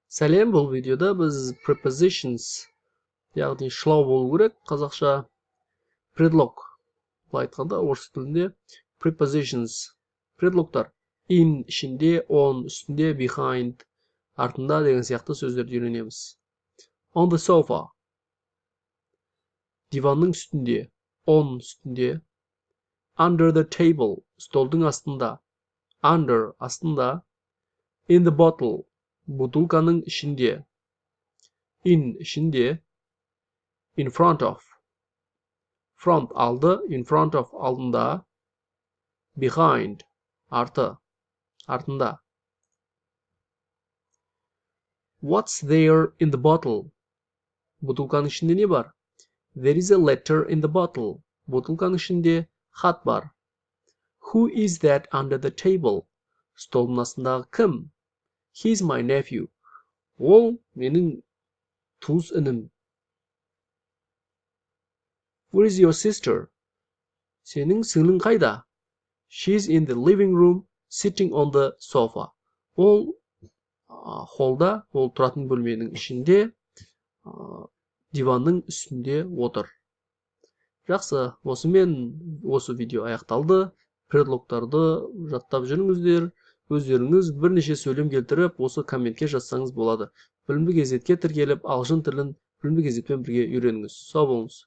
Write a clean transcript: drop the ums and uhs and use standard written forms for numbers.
Сәлем, бұл видеода біз prepositions, яғни шылау болу керек, қазақша предлог. Бұл айтқанда орыс тілінде prepositions, предлогтар. In ішінде, on үстінде, behind артында деген сияқты сөздерді үйренеміз. On the sofa, диванның үстінде, on үстінде. Under the table, столдың астында, under астында. In the bottle, бутылканың ішінде, in ішінде. In front of, front алды, in front of алдында. Behind арты, артында. What's there in the bottle? Бутылканың ішінде не бар? There is a letter in the bottle. Бутылканың ішінде хат бар. Who is that under the table? Столдың астындағы кім? He's my nephew. Ол менің туыс інім. Where is your sister? Сенің сіңлің қайда? She's in the living room, sitting on the sofa. Ол холда, ол тұратын бөлменің ішінде, диванның үстінде отыр. Жақсы, осымен осы видео аяқталды. Предлогтарды жаттап жүріңіздер. Өздеріңіз бірнеше сөйлем келтіріп, осы комментке жазсаңыз болады. Білімді газетке тіркеліп, ағылшын тілін білімді газетпен бірге үйреніңіз. Сау болыңыз.